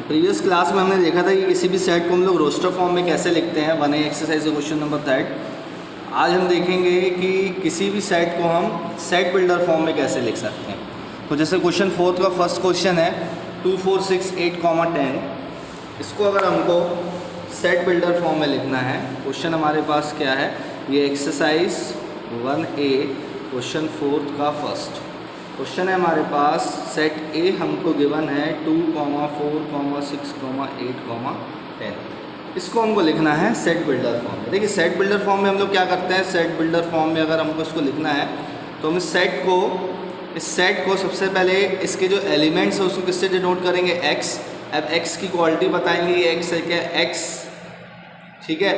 Previous class में हमने देखा था कि किसी भी सेट को हम लोग रोस्टर फॉर्म में कैसे लिखते हैं। 1A एक्सरसाइज का क्वेश्चन नंबर 3। आज हम देखेंगे कि किसी भी सेट को हम सेट बिल्डर फॉर्म में कैसे लिख सकते हैं। तो जैसे क्वेश्चन 4 का फर्स्ट क्वेश्चन है 2, 4, 6, 8, 10। इसको अगर हमको सेट बिल्डर फॉर्म में लिखना है, क्वेश्चन हमारे पास क्या है, ये एक्सरसाइज 1A क्वेश्चन 4 का फर्स्ट क्वेश्चन है हमारे पास। सेट ए हमको गिवन है 2, 4, 6, 8, 10। इसको हमको लिखना है सेट बिल्डर फॉर्म में। देखिए सेट बिल्डर फॉर्म में हम लोग क्या करते हैं, सेट बिल्डर फॉर्म में अगर हमको इसको लिखना है तो हम इस सेट को सबसे पहले इसके जो एलिमेंट्स है उसको किससे डिनोट करेंगे, एक्स। अब एक्स की क्वालिटी बताएंगे, ये एक्स है क्या, एक्स, ठीक है,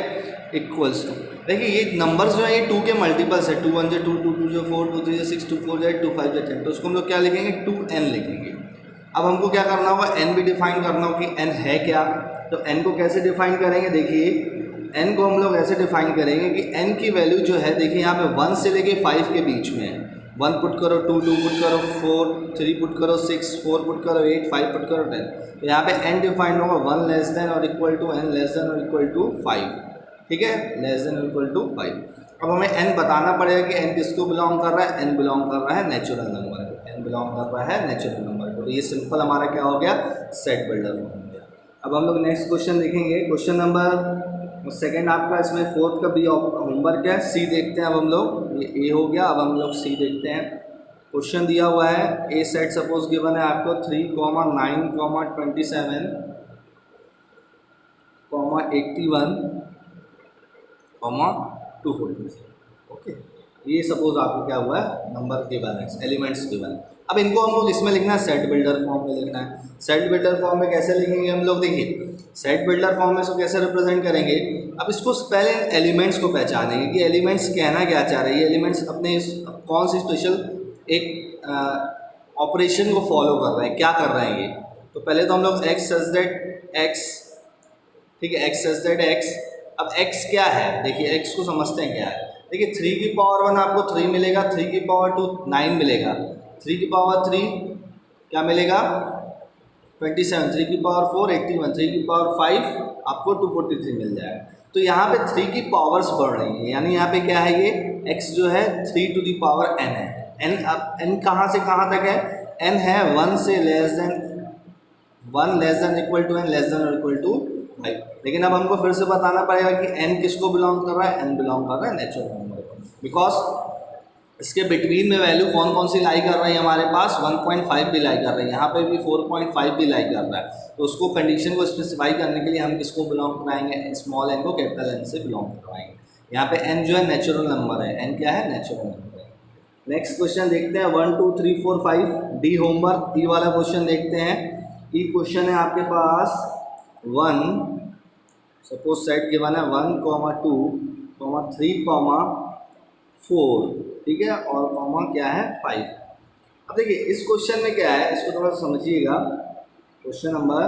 इक्वल्स टू, देखिए ये नंबर्स जो है ये 2 के मल्टीपल्स है, 2 1 2, 2 2 4, 2 3 6, 2 4 2 5 10। तो उसको हम लोग क्या लिखेंगे, 2n लिखेंगे। अब हमको क्या करना होगा, n भी डिफाइन करना होगा कि n है क्या। तो n को कैसे डिफाइन करेंगे, देखिए n को हम लोग ऐसे डिफाइन करेंगे कि n की वैल्यू जो है, देखिए यहाँ पे 1 से लेके 5 के बीच में है। 1 पुट करो, 2 पुट करो, 4 3 पुट करो, 6 4 पुट करो, 8 5 पुट करो, 10। तो यहाँ पे n डिफाइन होगा 1 लेस देन और equal to n less than और इक्वल टू 5, ठीक है, लेस देन और इक्वल टू 5। अब हमें n बताना पड़ेगा कि n किसको बिलोंग कर रहा है, n बिलोंग कर रहा है नेचुरल नंबर को, n बिलोंग कर रहा है नेचुरल नंबर को। तो ये सिंपल हमारा क्या हो गया, सेट बिल्डर फॉर्म हो गया। अब हम लोग नेक्स्ट क्वेश्चन देखेंगे, क्वेश्चन नंबर सेकंड आपका, इसमें 4th का भी होमवर्क है। सी देखते हैं अब हम लोग, ये ए हो गया। अब हम लोग सी देखते हैं। क्वेश्चन दिया हुआ है, ए सेट सपोज गिवन है आपको 3, 9, 27, 81, 243। ओके, ये सपोज आपको क्या हुआ है, नंबर गिवन है, एलिमेंट्स गिवन है। अब इनको हम लोग इसमें लिखना है, सेट बिल्डर फॉर्म में लिखना है। सेट बिल्डर फॉर्म में कैसे लिखेंगे हम लोग, देखिए सेट बिल्डर फॉर्म में इसको कैसे रिप्रेजेंट करेंगे। अब इसको पहले एलिमेंट्स को पहचानेंगे कि एलिमेंट्स कहना क्या चाह रहे हैं। ये एलिमेंट्स अपने कौन सी स्पेशल एक ऑपरेशन को फॉलो कर रहे हैं, क्या कर रहे हैं ये। तो पहले तो हम लोग एक्स सच दैट एक्स, ठीक है, एक्स सच दैट एक्स। अब x क्या है, देखिए x को समझते हैं क्या है। देखिए 3 की पावर 1 आपको 3 मिलेगा, 3 की पावर 2 9 मिलेगा, 3 की पावर 3 क्या मिलेगा 27, 3 की पावर 4 81, 3 की पावर 5 आपको 243 मिल जाएगा। तो यहाँ पे 3 की पावर्स बढ़ रही हैं, यानी यहाँ पे क्या है, ये x जो है 3 टू दी पावर n है। n अब n कहाँ से कहाँ तक है, n है 1 से less than 1 less than equal to n less than और इक्वल टू 5। लेकिन अब हमको फिर से बताना पड़ेगा कि n किसको बिलोंग कर रहा है, n बिलोंग कर रहा है नेचुरल नंबर को, बिकॉज इसके बिटवीन में वैल्यू कौन कौन सी लाई कर रही है हमारे पास, 1.5 भी लाई कर रही है, यहाँ पे भी 4.5 भी लाई कर रहा है। तो उसको कंडीशन को स्पेसिफाई करने के लिए हम किसको बिलोंग कराएंगे, स्मॉल n को कैपिटल N से बिलोंग करवाएंगे। यहाँ पे n जो है नेचुरल नंबर है, n क्या है, नेचुरल नंबर है। नेक्स्ट क्वेश्चन देखते हैं 1 2 3 4 5 डी होमवर्क, ई वाला क्वेश्चन देखते हैं। ई क्वेश्चन है आपके पास 1, सपोज सेट गिवन है 1, 2, 3, 4, ठीक है, और क्या है 5। अब देखिए इस क्वेश्चन में क्या है, इसको थोड़ा सा समझिएगा। क्वेश्चन नंबर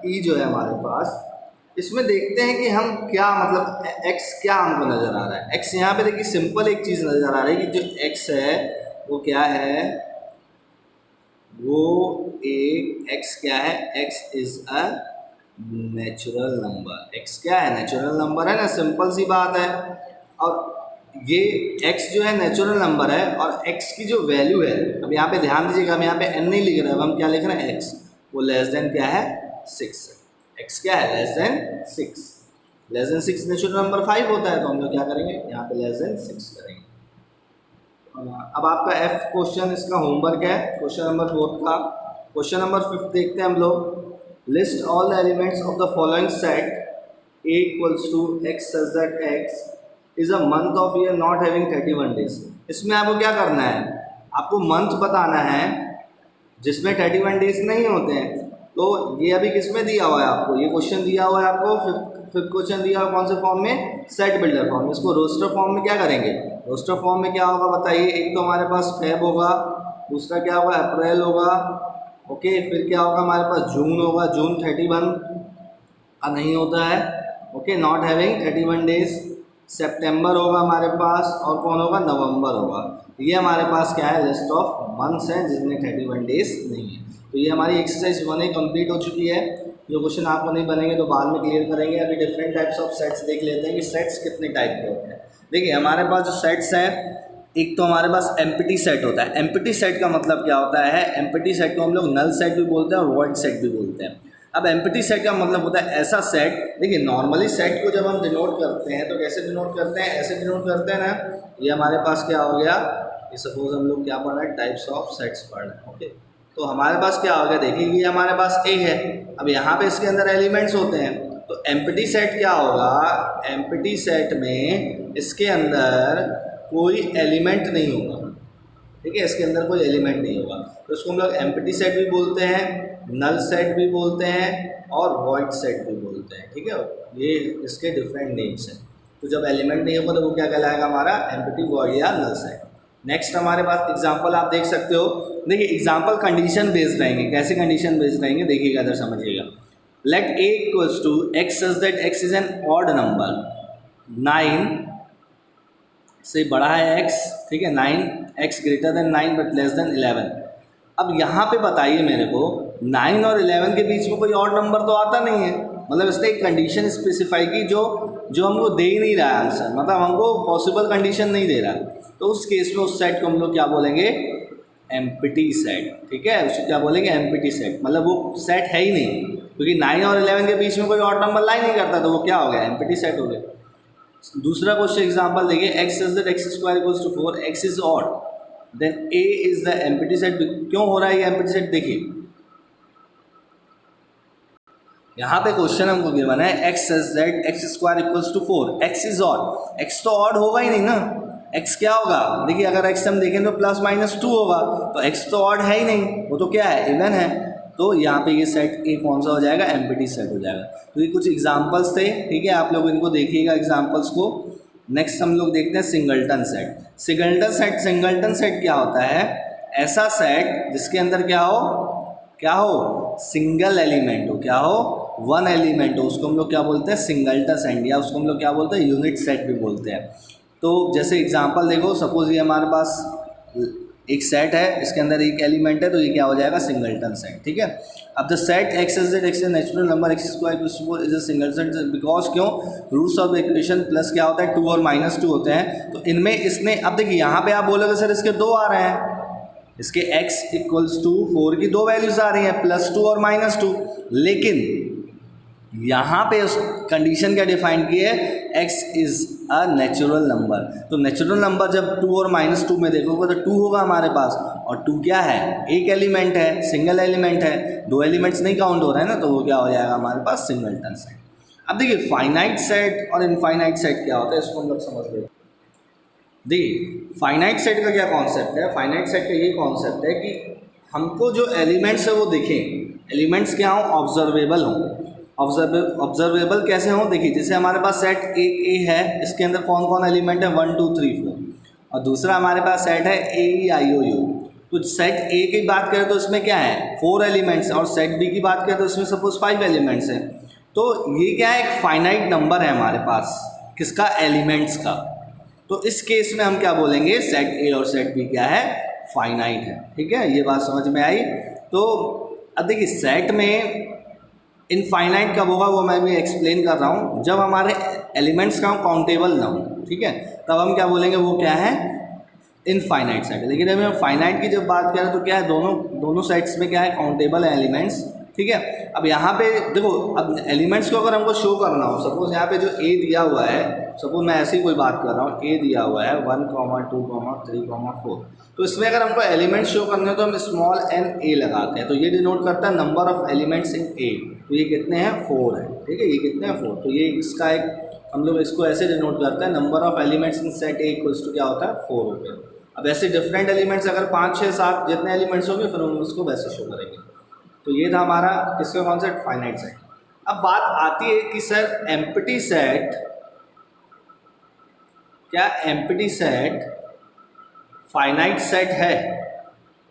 ई जो है हमारे पास, इसमें देखते हैं कि हम क्या मतलब x क्या हमको नज़र आ रहा है। x यहाँ पे देखिए सिंपल एक चीज़ नज़र आ रही है कि जो x है वो क्या है, वो एक x क्या है, x is a natural number. x क्या है, नेचुरल नंबर है ना, सिंपल सी बात है। और ये x जो है नेचुरल नंबर है और x की जो वैल्यू है, अब यहाँ पे ध्यान दीजिएगा, हम यहाँ पे n नहीं लिख रहे हैं, हम क्या लिख रहे हैं, x, वो लेस देन क्या है 6 है। x क्या है, less then 6, less than 6 natural number 5 होता है। तो हम लोग क्या करेंगे, यहाँ पे लेस देन 6 करेंगे। अब आपका f क्वेश्चन इसका होमवर्क है, क्वेश्चन नंबर 4 का। क्वेश्चन नंबर 5 देखते हैं हम लोग। List all the elements of the following set a equals to x such that x is a month of year not having 31 days. इसमें आपको क्या करना है, आपको मंथ बताना है जिसमें 31 डेज नहीं होते हैं। तो ये अभी किसमें दिया हुआ है आपको, ये क्वेश्चन दिया हुआ है आपको, फिफ्थ क्वेश्चन दिया हुआ कौन से फॉर्म में, सेट बिल्डर फॉर्म में। इसको रोस्टर फॉर्म में क्या करेंगे, रोस्टर फॉर्म में क्या होगा बताइए। एक तो हमारे पास फेब होगा, दूसरा क्या होगा, अप्रैल होगा, ओके, फिर क्या होगा हमारे पास जून होगा, जून 31 नहीं होता है, ओके, नॉट हैविंग 31 डेज। सितंबर होगा हमारे पास, और कौन होगा, नवंबर होगा। ये हमारे पास क्या है, लिस्ट ऑफ मंथ्स हैं जिसमें 31 डेज नहीं है। तो ये हमारी एक्सरसाइज 1A कंप्लीट हो चुकी है। ये क्वेश्चन आपको नहीं बनेंगे तो बाद में क्लियर करेंगे। अभी डिफरेंट टाइप्स ऑफ सेट्स देख लेते हैं कि सेट्स कितने टाइप के होते हैं। देखिए हमारे पास जो सेट्स हैं, एक तो हमारे पास एम्प्टी सेट होता है। एम्प्टी सेट का मतलब क्या होता है, एम्प्टी सेट को हम लोग नल सेट भी बोलते हैं और वॉइड सेट भी बोलते हैं। अब एम्प्टी सेट का मतलब होता है ऐसा सेट, देखिए नॉर्मली सेट को जब हम डिनोट करते हैं तो कैसे डिनोट करते हैं, ऐसे डिनोट करते हैं ना। ये हमारे पास क्या हो गया, ये सपोज हम लोग क्या पढ़ रहे हैं, टाइप्स ऑफ सेट्स पढ़ रहे हैं। ओके, तो हमारे पास क्या हो गया, देखिए ये हमारे पास ए है। अब यहाँ पे इसके अंदर एलिमेंट्स होते हैं, तो एम्प्टी सेट क्या होगा, एम्प्टी सेट में इसके अंदर कोई एलिमेंट नहीं होगा। ठीक है, इसके अंदर कोई एलिमेंट नहीं होगा, तो इसको हम लोग एम्प्टी सेट भी बोलते हैं, नल सेट भी बोलते हैं और वॉइड सेट भी बोलते हैं। ठीक है, ये इसके डिफरेंट नेम्स हैं। तो जब एलिमेंट नहीं होगा तो वो क्या कहलाएगा, हमारा एम्प्टी वॉइड या नल सेट। नेक्स्ट हमारे पास एग्जांपल आप देख सकते हो। देखिए एग्जांपल कंडीशन बेस्ड रहेंगे। कैसे कंडीशन बेस्ड रहेंगे, देखिएगा इधर समझिएगा। Let a equals to x such that x is an odd number, 9 से बड़ा है x, ठीक है, 9 x greater than 9 but less than 11। अब यहाँ पे बताइए मेरे को, 9 और 11 के बीच में कोई और नंबर तो आता नहीं है। मतलब इसने एक कंडीशन स्पेसिफाई की जो हमको दे ही नहीं रहा है आंसर, मतलब हमको पॉसिबल कंडीशन नहीं दे रहा। तो उस केस में उस सेट को हम लोग क्या बोलेंगे, एम्प्टी सेट। ठीक है, उसको क्या बोलेंगे, एम्प्टी सेट। मतलब वो सेट है ही नहीं, क्योंकि 9 और 11 के बीच में कोई और नंबर लाई नहीं करता, तो वो क्या हो गया, एम्प्टी सेट हो गया। दूसरा क्वेश्चन एग्जांपल देखिए, x such that x square equals to 4, x is odd, then a is the empty set. क्यों हो रहा है ये एम्प्टी सेट, देखिए यहाँ पे क्वेश्चन हमको गिवन है x such that x square equals to 4, x is odd, x तो ऑड होगा ही नहीं ना। x क्या होगा, देखिए अगर x हम देखें तो प्लस माइनस 2 होगा, तो x तो ऑड है ही नहीं, वो तो क्या है, इवन है। तो यहाँ पे ये सेट ए कौन सा हो जाएगा, एम्प्टी सेट हो जाएगा। तो ये कुछ एग्जांपल्स थे, ठीक है, आप लोग इनको देखिएगा एग्जांपल्स को। नेक्स्ट हम लोग देखते हैं सिंगलटन सेट। सिंगलटन सेट क्या होता है, ऐसा सेट जिसके अंदर क्या हो, सिंगल एलिमेंट हो, क्या हो, वन एलिमेंट हो, उसको हम लोग क्या बोलते हैं, सिंगलटन सेट, या उसको हम लोग क्या बोलते हैं, यूनिट सेट भी बोलते हैं। तो जैसे एग्जांपल देखो, सपोज ये हमारे पास एक सेट है, इसके अंदर एक एलिमेंट है, तो ये क्या हो जाएगा, सिंगलटन सेट। ठीक है, अब the set x is that x is natural number x square equals to 4 is a single set because क्यों, roots of the equation plus क्या होता है, 2 और -2 होते हैं। तो इनमें इसने, अब देखिए यहाँ पे आप बोलोगे सर इसके 2 आ रहे हैं, इसके x इक्वल्स टू 4 की 2 वैल्यूज आ रही हैं, +2 और -2, लेकिन यहाँ पे उस कंडीशन क्या डिफाइन की है, x is a natural number. तो नेचुरल नंबर जब 2 और -2 में देखोगे तो 2 होगा हमारे पास, और 2 क्या है, एक एलिमेंट है, सिंगल एलिमेंट है, 2 एलिमेंट्स नहीं काउंट हो रहे हैं ना, तो वो क्या हो जाएगा हमारे पास, सिंगलटन सेट। अब देखिए फाइनाइट सेट और इनफाइनाइट सेट क्या होता है, इसको हम लोग समझ लेते हैं। देखिए फाइनाइट सेट का क्या कॉन्सेप्ट है, फाइनाइट सेट का ये कॉन्सेप्ट है कि हमको जो एलिमेंट्स है वो दिखें, एलिमेंट्स क्या हों, ऑब्जर्वेबल हों। ऑब्जर्वेबल कैसे हों, देखिए जैसे हमारे पास सेट ए है, इसके अंदर कौन कौन एलिमेंट है, 1 2 3 4, और दूसरा हमारे पास सेट है AEIOU। तो सेट ए की बात करें तो इसमें क्या है, 4 एलिमेंट्स, और सेट बी की बात करें तो इसमें सपोज 5 एलिमेंट्स हैं। तो ये क्या है, एक फाइनाइट नंबर है हमारे पास, किसका, एलिमेंट्स का। तो इस केस में हम क्या बोलेंगे, सेट ए और सेट बी क्या है, फाइनाइट है। ठीक है, ये बात समझ में आई। तो अब देखिए सेट में इनफाइनाइट कब होगा वो मैं भी एक्सप्लेन कर रहा हूँ, जब हमारे एलिमेंट्स का काउंटेबल ना हो। ठीक है, तब हम क्या बोलेंगे, वो क्या है, इनफाइनाइट सेट है। लेकिन अभी हम फाइनाइट की जब बात करें तो क्या है, दोनों सेट्स में क्या है, काउंटेबल है एलिमेंट्स। ठीक है, अब यहाँ पे देखो, अब एलिमेंट्स को अगर हमको शो करना हो, सपोज यहाँ पे जो ए दिया हुआ है, सपोज मैं ऐसी कोई बात कर रहा हूँ, ए दिया हुआ है 1, 2, 3, 4, तो इसमें अगर हमको एलिमेंट्स शो करने हो तो हम स्मॉल n a लगाते हैं, तो ये डिनोट करता है नंबर ऑफ एलिमेंट्स इन ए। तो ये कितने हैं, 4 है। ठीक है, ये कितने हैं, 4। तो ये इसका एक, हम लोग इसको ऐसे डिनोट करते हैं, number of elements in set A equals to क्या होता है, 4 हो गया। अब ऐसे डिफरेंट एलिमेंट्स अगर 5, 6, 7 जितने एलिमेंट्स होंगे फिर हम उसको वैसे शो करेंगे। तो ये था हमारा किसका कॉन्सेप्ट, फाइनाइट सेट। अब बात आती है कि सर एम्प्टी सेट, क्या एम्प्टी सेट फाइनाइट सेट है,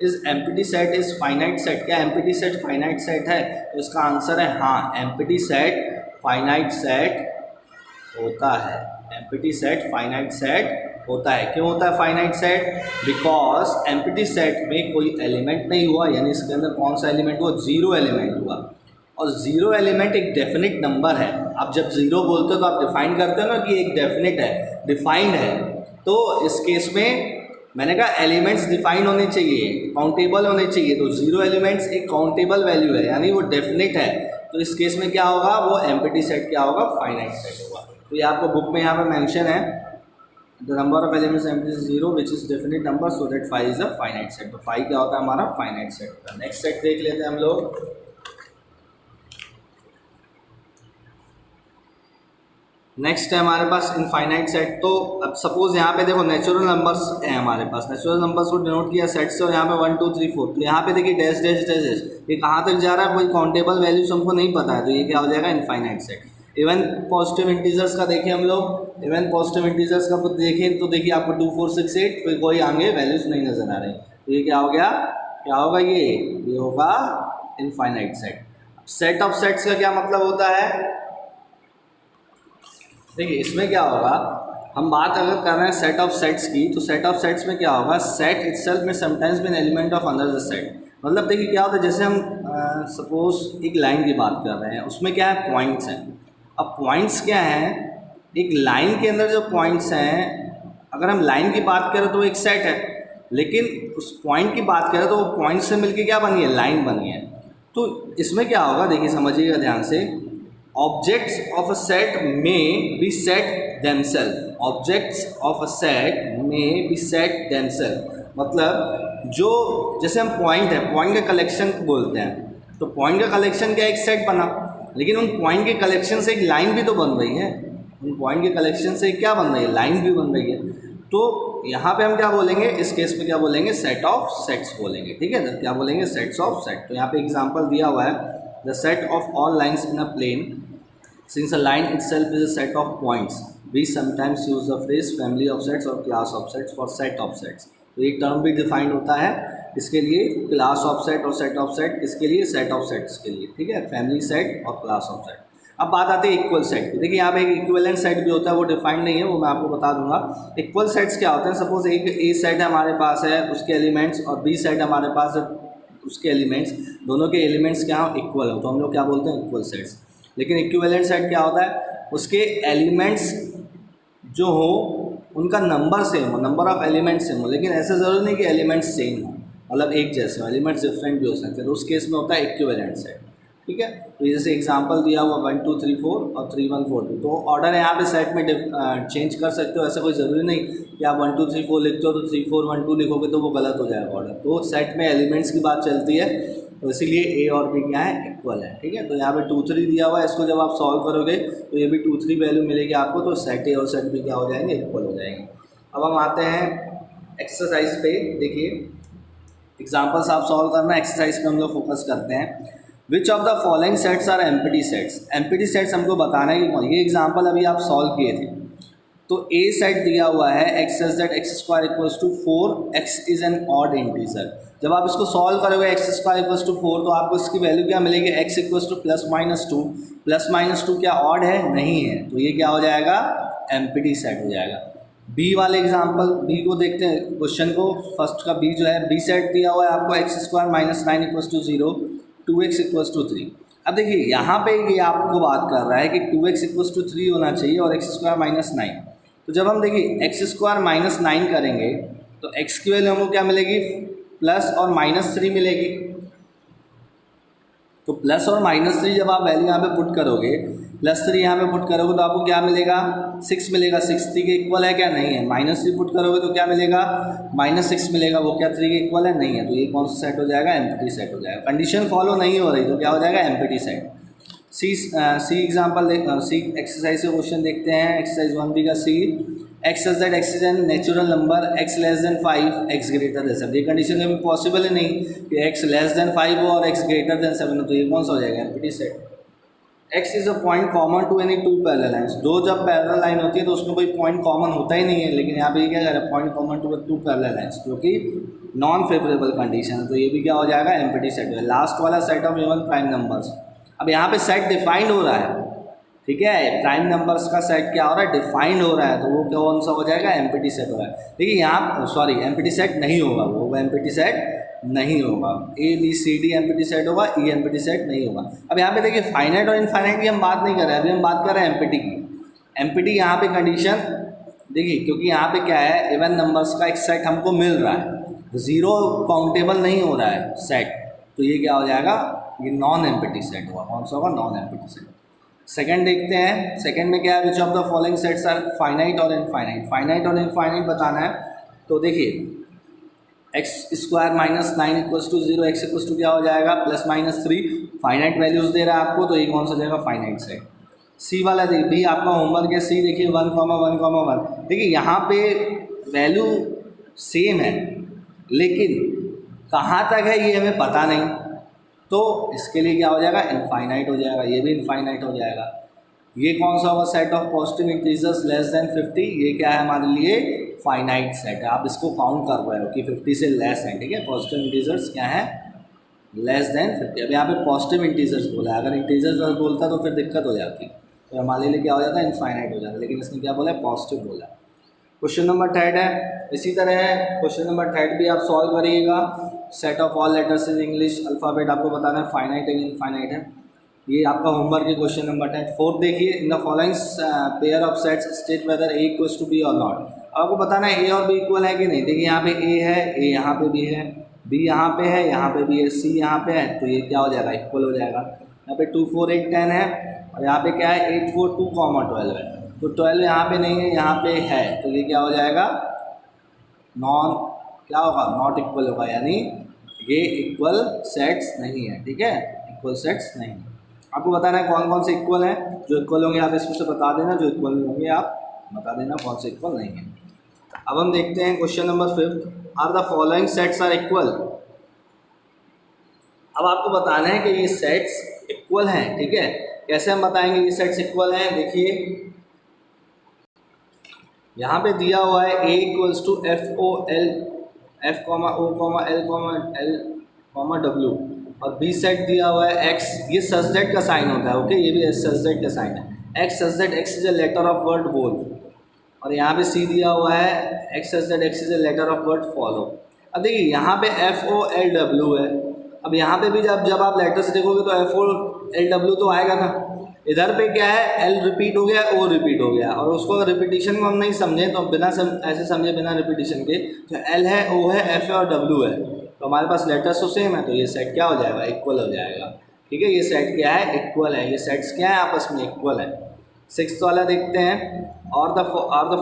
is empty set is finite set, क्या एम्प्टी सेट फाइनाइट सेट है? तो इसका आंसर है हाँ, एम्प्टी सेट फाइनाइट सेट होता है। एम्प्टी सेट फाइनाइट सेट होता है। क्यों होता है finite set? Because empty set में कोई एलिमेंट नहीं हुआ, यानी इसके अंदर कौन सा एलिमेंट हुआ, जीरो एलिमेंट हुआ। और ज़ीरो एलिमेंट एक डेफिनेट नंबर है। आप जब ज़ीरो बोलते हो तो आप डिफाइन करते हो ना कि एक डेफिनेट है, डिफाइंड है। तो इस केस में मैंने कहा एलिमेंट्स डिफाइन होने चाहिए, काउंटेबल होने चाहिए। तो ज़ीरो एलिमेंट्स एक काउंटेबल वैल्यू है, यानी वो डेफिनेट है। तो इस केस में क्या होगा, वो एम्प्टी सेट क्या होगा, फाइनाइट सेट होगा। तो ये आपको बुक में यहाँ पे मेंशन है, the number of elements empty is zero which is definite number so that 5 is a finite set. तो 5 क्या होता है हमारा, फाइनाइट सेट होता है। नेक्स्ट सेट देख लेते हैं हम लोग। नेक्स्ट है हमारे पास इनफाइनाइट सेट। तो अब सपोज यहाँ पे देखो नेचुरल नंबर्स है हमारे पास, नेचुरल नंबर्स को डिनोट किया सेट से, और यहाँ पे 1 2 3 4। तो यहाँ पे देखिए डैश डैश डैश डैश, ये कहाँ तक जा रहा है, कोई काउंटेबल वैल्यूज हमको नहीं पता है। तो ये क्या हो जाएगा, infinite set. Even positive integers का देखें हम लोग, इवन पॉजिटिव इंटीजर्स का देखें तो देखिए आपको 2 4 6 8 फिर कोई आगे वैल्यूज नहीं नजर आ रहे। तो ये क्या हो गया, क्या होगा, ये होगा infinite set. Set of sets का क्या मतलब होता है, देखिए इसमें क्या होगा, हम बात अगर कर रहे हैं सेट ऑफ सेट्स की, तो सेट ऑफ सेट्स में क्या होगा, सेट इटसेल्फ में sometimes been element of another set. मतलब देखिए क्या होता है, जैसे हम सपोज एक लाइन की बात कर रहे हैं, उसमें क्या है, पॉइंट्स हैं। अब पॉइंट्स क्या हैं, एक लाइन के अंदर जो पॉइंट्स हैं, अगर हम लाइन की बात करें तो एक सेट है, लेकिन उस पॉइंट की बात करें तो वो पॉइंट से मिलके क्या बनी है, लाइन बनी है। तो इसमें क्या होगा, देखिए समझिएगा ध्यान से, ऑब्जेक्ट्स ऑफ अ सेट में be set themselves. Objects of a set में बी सेट देमसेल्फ, मतलब जो जैसे हम पॉइंट है, पॉइंट का कलेक्शन बोलते हैं, तो पॉइंट का कलेक्शन क्या, एक सेट बना, लेकिन उन पॉइंट के कलेक्शन से एक लाइन भी तो बन रही है, उन पॉइंट के कलेक्शन से क्या बन रही है, लाइन भी बन रही है। तो यहाँ पे हम क्या बोलेंगे, इस केस में क्या बोलेंगे, सेट ऑफ सेट्स बोलेंगे, ठीक है। तो क्या बोलेंगे, सेट्स ऑफ सेट। तो यहाँ पे एग्जांपल दिया हुआ है, the set of all lines in a plane since a line itself is a set of points we sometimes use the phrase family of sets or class of sets for set of sets। तो एक term भी defined होता है इसके लिए, class of set और set of set, किसके लिए, सेट ऑफ सेट्स के लिए, ठीक है, फैमिली सेट और क्लास ऑफ सेट। अब बात आती है इक्वल सेट की। देखिए यहाँ पे एक इक्विवेलेंट सेट भी होता है, वो डिफाइंड नहीं है, वो मैं आपको बता दूंगा। इक्वल सेट्स क्या होते हैं, सपोज एक ए सेट हमारे पास है, उसके एलिमेंट्स, और बी सेट हमारे पास है, उसके एलिमेंट्स, दोनों के एलिमेंट्स क्या हो, इक्वल हो, तो हम लोग क्या बोलते हैं, इक्वल सेट्स। लेकिन इक्विवेलेंट सेट क्या होता है, उसके एलिमेंट्स जो हो उनका नंबर सेम हो, नंबर ऑफ एलिमेंट्स सेम हो, लेकिन ऐसा ज़रूरी नहीं कि एलिमेंट्स सेम हो, मतलब एक जैसे हो, एलिमेंट्स डिफरेंट भी हो सकते हैं, तो उस केस में होता है इक्विवेलेंट सेट, ठीक है। तो जैसे एग्जांपल दिया हुआ 1 2 3 4 और 3 1 4 2, तो ऑर्डर यहाँ पे सेट में चेंज कर सकते हो, ऐसा कोई ज़रूरी नहीं कि आप 1 2 3 4 लिखते हो तो 3 4 1 2 लिखोगे तो वो गलत हो जाएगा ऑर्डर। तो सेट में एलिमेंट्स की बात चलती है, तो इसीलिए ए और बी क्या है, इक्वल है, ठीक है। तो यहाँ पे 2 3 दिया हुआ है, इसको जब आप सॉल्व करोगे तो ये भी 2 3 वैल्यू मिलेगी आपको, तो सेट ए और सेट बी क्या हो जाएंगे, इक्वल हो जाएंगे। अब हम आते हैं एक्सरसाइज पे। देखिए एग्जाम्पल्स आप सॉल्व करना, एक्सरसाइज पे हम लोग फोकस करते हैं। Which of the following sets are empty sets. Empty sets हमको बताना है कि ये एग्जाम्पल अभी आप सॉल्व किए थे। तो ए सेट दिया हुआ है x such that x square equals to 4, x is an odd integer. जब आप इसको सॉल्व करोगे एक्स स्क्वायर इक्वल्स टू 4, तो आपको इसकी वैल्यू क्या मिलेगी, x equals two plus minus 2। Plus minus 2 क्या ऑड है, नहीं है, तो ये क्या हो जाएगा, एम्प्टी सेट हो जाएगा। बी वाले एग्जाम्पल, बी को देखते हैं क्वेश्चन को, फर्स्ट का बी जो है, बी सेट दिया हुआ है आपको x square minus 9 equals to 0, 2x equals to 3। अब देखिए यहाँ पे ये आपको बात कर रहा है कि 2x इक्वल्स टू 3 होना चाहिए और एक्स स्क्वायर माइनस 9। तो जब हम देखिए एक्स स्क्वायर माइनस 9 करेंगे तो एक्स की वैल्यू हमको क्या मिलेगी, प्लस और माइनस 3 मिलेगी। तो प्लस और माइनस 3 जब आप वैल्यू यहाँ पे पुट करोगे, प्लस 3 यहाँ पे पुट करोगे तो आपको क्या मिलेगा, 6 मिलेगा। 6 3 के इक्वल है क्या, नहीं है। माइनस 3 पुट करोगे तो क्या मिलेगा, माइनस 6 मिलेगा, वो क्या 3 के इक्वल है, नहीं है। तो ये कौन सा सेट हो जाएगा, एम्प्टी सेट हो जाएगा। कंडीशन फॉलो नहीं हो रही तो क्या हो जाएगा, empty set. See example see exercise से क्वेश्चन देखते हैं। एक्सरसाइज 1B का C, x such that x is an natural number, x less than 5, x greater than 7। ये कंडीशन में पॉसिबल है नहीं कि एक्स लेस देन 5 हो और एक्स ग्रेटर देन 7 हो, तो ये कौन सा हो जाएगा, empty set. X is a point common to any two parallel lines. दो जब पैरेलल लाइन होती है तो उसमें कोई पॉइंट कॉमन होता ही नहीं है, लेकिन यहाँ पे ये क्या कर रहा है, point common to 2 parallel lines, जो कि नॉन फेवरेबल कंडीशन है, तो ये भी क्या हो जाएगा, एम्प्टी सेट है। लास्ट वाला set of even prime numbers. अब यहाँ पे सेट डिफाइंड हो रहा है, ठीक है, प्राइम नंबर्स का सेट क्या हो रहा है, डिफाइंड हो रहा है, तो वो कौन सा हो जाएगा, एम्प्टी सेट हो रहा है। देखिए यहाँ सॉरी एम्प्टी सेट नहीं होगा, वो एम्प्टी सेट नहीं होगा, A B C D empty set होगा, ई एम्प्टी सेट नहीं होगा। अब यहाँ पे देखिए फाइनाइट और इनफाइनाइट की हम बात नहीं कर रहे हैं, अभी हम बात कर रहे हैं एम्प्टी की। एम्प्टी यहाँ पे कंडीशन देखिए, क्योंकि यहाँ पे क्या है, इवन नंबर्स का एक सेट हमको मिल रहा है, ज़ीरो काउंटेबल नहीं हो रहा है सेट, तो ये क्या हो जाएगा, ये नॉन एम्प्टी सेट होगा। कौन सा होगा, नॉन एम्प्टी सेट। सेकंड देखते हैं, सेकंड में क्या है, which of the following sets are finite और इनफाइनाइट। फाइनाइट और इनफाइनाइट बताना है, तो देखिए x square minus 9 equals to 0, x equals to क्या हो जाएगा, +-3। फाइनाइट वैल्यूज़ दे रहा है आपको, तो ये कौन सा जाएगा, फाइनाइट सेट। सी वाला देखिए भी आपका होमवर्क है, सी देखिए 1,1,1। देखिए यहाँ पे वैल्यू सेम है, लेकिन कहाँ तक है ये हमें पता नहीं, तो इसके लिए क्या हो जाएगा, इनफाइनाइट हो जाएगा, ये भी इनफाइनाइट हो जाएगा। ये कौन सा होगा, set of positive integers less than 50, ये क्या है हमारे लिए, फाइनाइट सेट है। आप इसको काउंट कर रहे हो कि 50 से लेस है, ठीक है। पॉजिटिव इंटीजर्स क्या है, लेस देन 50। अब यहाँ पे पॉजिटिव इंटीजर्स बोला है, अगर इंटीजर्स बोलता तो फिर दिक्कत हो जाती, तो हमारे लिए क्या हो जाता है, इनफाइनाइट हो जाता, लेकिन इसने क्या बोला है, पॉजिटिव बोला। क्वेश्चन नंबर 3 है, इसी तरह है क्वेश्चन नंबर 3 भी आप सॉल्व करिएगा। Set of all letters in English alphabet आपको बताना है, फाइनाइट एंड इनफाइनाइट है, ये आपका होमवर्क है। क्वेश्चन नंबर 10 4 देखिए, in the following pair of sets state whether A equals to B और नॉट। आपको बताना है ए और बी इक्वल है कि नहीं। देखिए यहाँ पे ए है, ए यहाँ पे भी है, बी यहाँ पे है, यहाँ पे भी है, सी यहाँ पे है, तो ये क्या हो जाएगा, इक्वल हो जाएगा। यहाँ पे 2 4 8 10 है, और यहाँ पे क्या है 8 4 2, 12 है, तो 12 यहाँ पे नहीं है, यहाँ पे है, तो ये क्या हो जाएगा, नॉन क्या होगा, नॉट इक्वल होगा, यानी ये इक्वल सेट्स नहीं है, ठीक है, इक्वल सेट्स नहीं है। आपको बताना है कौन कौन से इक्वल हैं, जो इक्वल होंगे आप इसमें से बता देना, जो इक्वल होंगे आप बता देना कौन से इक्वल नहीं है। अब हम देखते हैं question number 5, are the following sets are equal. अब आपको बताना है कि ये सेट्स इक्वल हैं, ठीक है। कैसे हम बताएंगे ये सेट्स इक्वल हैं, देखिए यहाँ पे दिया हुआ है a equals to F_O_L F,O,L,L, और B सेट दिया हुआ है x, ये सच का साइन होता है, ओके, ये भी सच का साइन है, x such x is a letter of word wolf, और यहाँ पे C दिया हुआ है x such x is a letter of word follow. अब देखिए यहाँ पे F_O_L_W है, अब यहाँ पे भी जब आप लेटर से देखोगे तो F_O_L_W तो आएगा ना, इधर पे क्या है, L रिपीट हो गया, O रिपीट हो गया, और उसको अगर रिपीटिशन को हम नहीं समझे तो बिना ऐसे समझे बिना रिपीटिशन के, जो L है, O है, F है और W है, तो हमारे पास लेटर्स तो सेम है, तो ये सेट क्या हो जाएगा, इक्वल हो जाएगा, ठीक है। ये सेट क्या है, इक्वल है, ये सेट्स क्या है, आपस में इक्वल है। 6th वाला देखते हैं, और द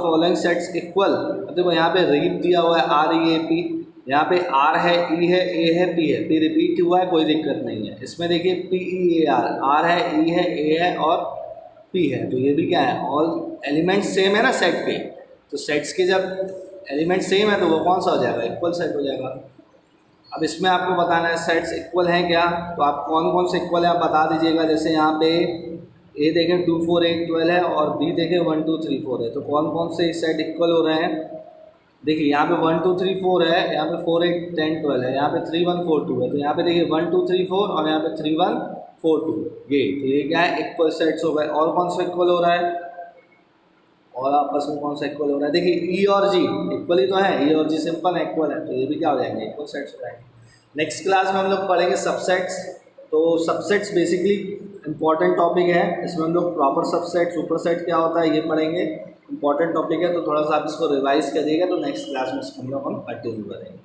फॉलोइंग सेट्स इक्वल। अब देखो यहाँ पे रीप दिया हुआ है REAP, यहाँ पे R है, E है, A है, P है, P रिपीट हुआ है, कोई दिक्कत नहीं है। इसमें देखिए PEAR, R है, E है, A है और P है, तो ये भी क्या है, ऑल एलिमेंट्स सेम है ना सेट के, तो सेट्स के जब एलिमेंट सेम है तो वो कौन सा हो जाएगा, इक्वल सेट हो जाएगा। अब इसमें आपको बताना है सेट्स इक्वल हैं क्या, तो आप कौन कौन से इक्वल है आप बता दीजिएगा। जैसे यहाँ पे A देखें 2 4 8 12 है, और B देखें 1 2 3 4 है, तो कौन कौन से सेट इक्वल हो रहे हैं। देखिए यहाँ पे 1 2 3 4 है, यहाँ पे 4 8 10 12 है, यहाँ पे 3 1 4 2 है, तो यहाँ पे देखिए 1 2 3 4 और यहाँ पे 3 1 4 2, ये तो ये क्या है, इक्वल सेट्स हो गए। और कौन सा इक्वल हो रहा है, और आपस में कौन सा इक्वल हो रहा है, देखिए E और G इक्वल ही तो है, E और G सिंपल है, इक्वल है, तो ये भी क्या हो जाएंगे, इक्वल सेट्स हो जाएंगे। नेक्स्ट क्लास में हम लोग पढ़ेंगे सबसेट्स। तो सबसेट्स बेसिकली इंपॉर्टेंट टॉपिक है, इसमें हम लोग प्रॉपर सबसेट, सुपर सेट क्या होता है ये पढ़ेंगे, इंपॉर्टेंट टॉपिक है, तो थोड़ा सा आप इसको रिवाइज करिएगा, तो नेक्स्ट क्लास में इसको हम लोग कंटिन्यू करेंगे।